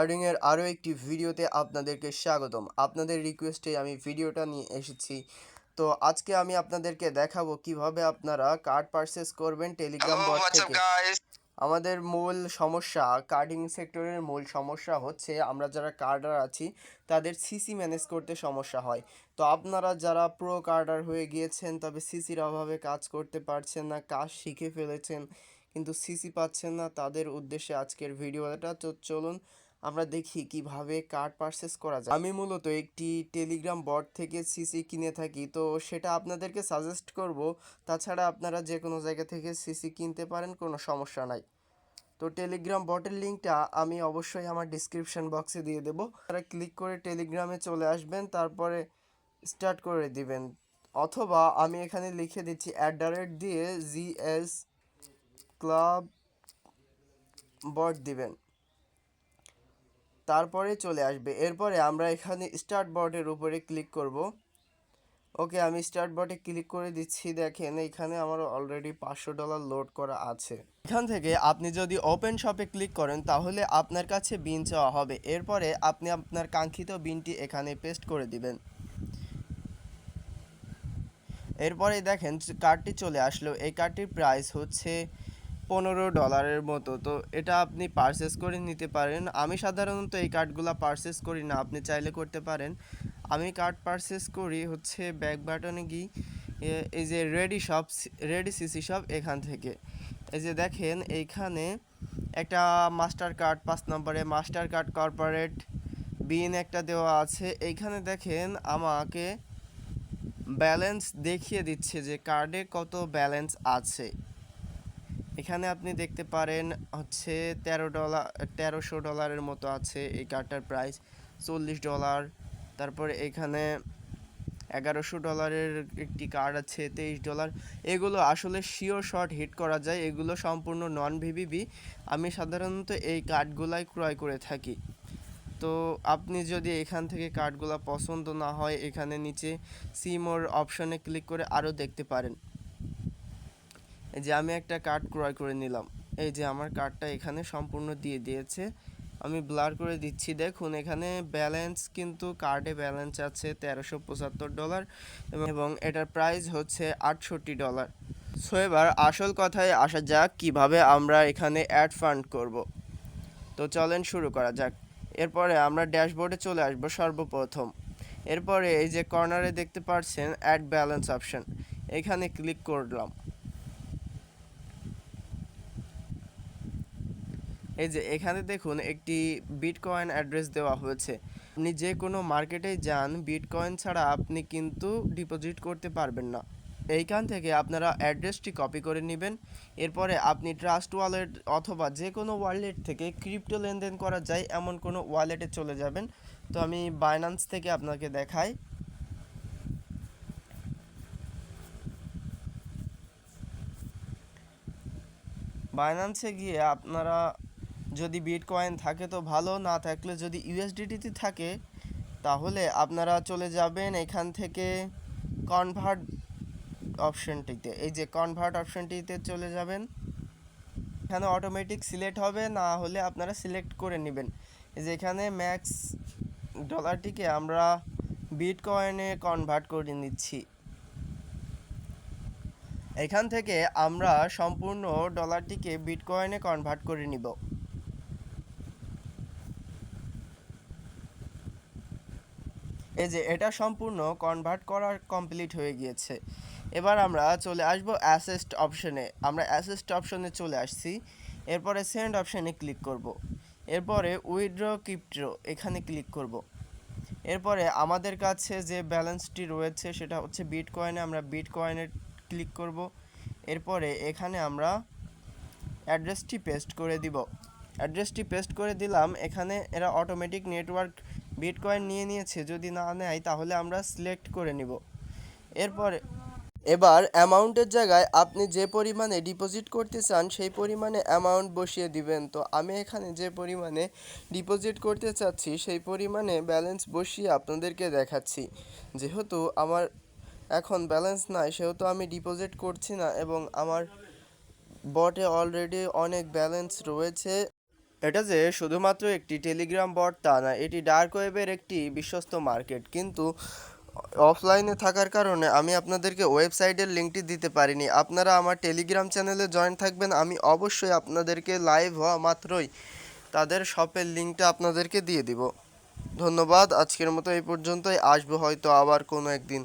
Earning এর আরও একটি ভিডিওতে আপনাদেরকে স্বাগতম। আপনাদের রিকোয়েস্টে আমি ভিডিওটা নিয়ে এসেছি। তো আজকে আমি আপনাদেরকে দেখাবো কিভাবে আপনারা কার্ড পারচেজ করবেন টেলিগ্রাম বট থেকে। আমাদের মূল সমস্যা কার্ডিং সেক্টরের মূল সমস্যা হচ্ছে আমরা যারা কার্ডার আছি তাদের সিসি ম্যানেজ করতে সমস্যা হয়। তো আপনারা যারা প্রো কার্ডার হয়ে গিয়েছেন তবে সিসির অভাবে কাজ করতে পারছেন না, কাজ শিখে ফেলেছেন কিন্তু সিসি পাচ্ছেন না, তাদের উদ্দেশ্যে আজকের ভিডিওটা। তো চলুন আমরা দেখি কিভাবে কার্ড পারচেজ করা যায়। আমি মূলত একটি টেলিগ্রাম বট থেকে সিসি কিনে থাকি, তো সেটা আপনাদেরকে সাজেস্ট করব। তাছাড়া আপনারা যে কোনো জায়গা থেকে সিসি কিনতে পারেন, কোনো সমস্যা নাই। তো টেলিগ্রাম বটের লিঙ্কটা আমি অবশ্যই আমার ডিসক্রিপশন বক্সে দিয়ে দেবো। আপনারা ক্লিক করে টেলিগ্রামে চলে আসবেন, তারপরে স্টার্ট করে দিবেন, অথবা আমি এখানে লিখে দিচ্ছি @ দিয়ে জিএস ক্লাব বট দিবেন, তারপরে চলে আসবে। এরপরে আমরা এখানে স্টার্ট বটের উপরে ক্লিক করব। ওকে, আমি স্টার্ট বটে ক্লিক করে দিচ্ছি। দেখেন এখানে আমার অলরেডি $500 লোড করা আছে। এখান থেকে আপনি যদি ওপেন শপে ক্লিক করেন তাহলে আপনার কাছে বিন চাওয়া হবে। এরপরে আপনি আপনার কাঙ্ক্ষিত বিনটি এখানে পেস্ট করে দিবেন। এরপরে দেখেন কার্ডটি চলে আসলো। এই কার্ডটির প্রাইস হচ্ছে $15 মতো। তো এটা আপনি পারচেস করে নিতে পারেন। আমি সাধারণত এই কার্ডগুলো পারচেস করি না, আপনি চাইলে করতে পারেন। আমি কার্ড পারচেস করি হচ্ছে ব্যাক বাটনে গিয়ে এই যে রেডি সিসি শপ, এখান থেকে। এই যে দেখেন এইখানে একটা মাস্টার কার্ড 5 নম্বরে মাস্টার কার্ড কর্পোরেট বিন একটা দেওয়া আছে। এইখানে দেখেন আমাকে ব্যালেন্স দেখিয়ে দিচ্ছে যে কার্ডে কত ব্যালেন্স আছে। এখানে আপনি দেখতে পারেন হচ্ছে $1300 মতো আছে। এই কার্ডটার প্রাইস $40। তারপরে এখানে $1100 একটি কার্ড আছে, $23। এগুলো আসলে শিওর শট হিট করা যায়, এগুলো সম্পূর্ণ নন ভিভিবি। আমি সাধারণত এই কার্ডগুলাই ক্রয় করে থাকি। তো আপনি যদি এখান থেকে কার্ডগুলো পছন্দ না হয়, এখানে নিচে সি মোর অপশনে ক্লিক করে আরও দেখতে পারেন। এই যে আমি একটা কার্ড ক্রয় করে নিলাম। এই যে আমার কার্ডটা এখানে সম্পূর্ণ দিয়ে দিয়েছে। আমি ব্লার করে দিচ্ছি। দেখুন এখানে ব্যালেন্স, কিন্তু কার্ডে ব্যালেন্স আছে $1375 এবং এটার প্রাইস হচ্ছে $68। সো এবার আসল কথায় আসা যাক কিভাবে আমরা এখানে অ্যাড ফান্ড করব। তো চলেন শুরু করা যাক। এরপরে আমরা ড্যাশবোর্ডে চলে আসবো সর্বপ্রথম। এরপরে এই যে কর্নারে দেখতে পাচ্ছেন অ্যাড ব্যালেন্স অপশন, এখানে ক্লিক করলাম। এই যে এখানে দেখুন একটি বিটকয়েন অ্যাড্রেস দেওয়া হয়েছে। আপনি যে কোনো মার্কেটে যান, বিটকয়েন ছাড়া আপনি কিন্তু ডিপোজিট করতে পারবেন না। এইখান থেকে আপনারা অ্যাড্রেসটি কপি করে নেবেন। এরপরে আপনি ট্রাস্ট ওয়ালেট অথবা যে কোনো ওয়ালেট থেকে ক্রিপ্টো লেনদেন করা যায় এমন কোনো ওয়ালেটে চলে যাবেন। তো আমি বাইন্যান্স থেকে আপনাকে দেখাই। বাইন্যান্সে গিয়ে আপনারা যদি বিটকয়েন থাকে তো ভালো, না থাকলে যদি ইউএসডিটি থাকে তাহলে আপনারা চলে যাবেন এখান থেকে কনভার্ট অপশনটিতে। এই যে কনভার্ট অপশনটিতে চলে যাবেন। এখানে অটোমেটিক সিলেক্ট হবে, না হলে আপনারা সিলেক্ট করে নেবেন। এই যে এখানে ম্যাক্স ডলারটিকে আমরা বিটকয়েনে কনভার্ট করে নিচ্ছি। এখান থেকে আমরা সম্পূর্ণ ডলারটিকে বিটকয়েনে কনভার্ট করে নিব। এই যে এটা সম্পূর্ণ কনভার্ট করার কমপ্লিট হয়ে গিয়েছে। এবার আমরা চলে আসব অ্যাসেস্ট অপশনে। আমরা অ্যাসেস্ট অপশনে চলে আসছি। এরপরে সেন্ড অপশনে ক্লিক করব। এরপরে উইথড্র ক্রিপ্টো এখানে ক্লিক করব। এরপরে আমাদের কাছে যে ব্যালেন্সটি রয়েছে সেটা হচ্ছে বিটকয়েনে, আমরা বিটকয়েনে ক্লিক করব। এরপরে এখানে আমরা অ্যাড্রেসটি পেস্ট করে দিব। অ্যাড্রেসটি পেস্ট করে দিলাম। এখানে এরা অটোমেটিক নেটওয়ার্ক বিটকয়েন নিয়ে নিয়েছে, যদি না নেয় তাহলে আমরা সিলেক্ট করে নিব। এরপরে এবার অ্যামাউন্টের জায়গায় আপনি যে পরিমাণে ডিপোজিট করতে চান সেই পরিমাণে অ্যামাউন্ট বসিয়ে দিবেন। তো আমি এখানে যে পরিমাণে ডিপোজিট করতে চাচ্ছি সেই পরিমাণে ব্যালেন্স বসিয়ে আপনাদেরকে দেখাচ্ছি। যেহেতু আমার এখন ব্যালেন্স নাই সেহেতু আমি ডিপোজিট করছি না এবং আমার বটে অলরেডি অনেক ব্যালেন্স রয়েছে। এটা যে শুধুমাত্র একটি টেলিগ্রাম বট তা না, এটি ডার্ক ওয়েবের একটি বিশ্বস্ত মার্কেট। কিন্তু অফলাইনে থাকার কারণে আমি আপনাদেরকে ওয়েবসাইটের লিঙ্কটি দিতে পারিনি। আপনারা আমার টেলিগ্রাম চ্যানেলে জয়েন থাকবেন, আমি অবশ্যই আপনাদেরকে লাইভ হওয়া মাত্রই তাদের শপের লিঙ্কটা আপনাদেরকে দিয়ে দিব। ধন্যবাদ, আজকের মতো এই পর্যন্তই। আসবো হয়তো আবার কোনো একদিন।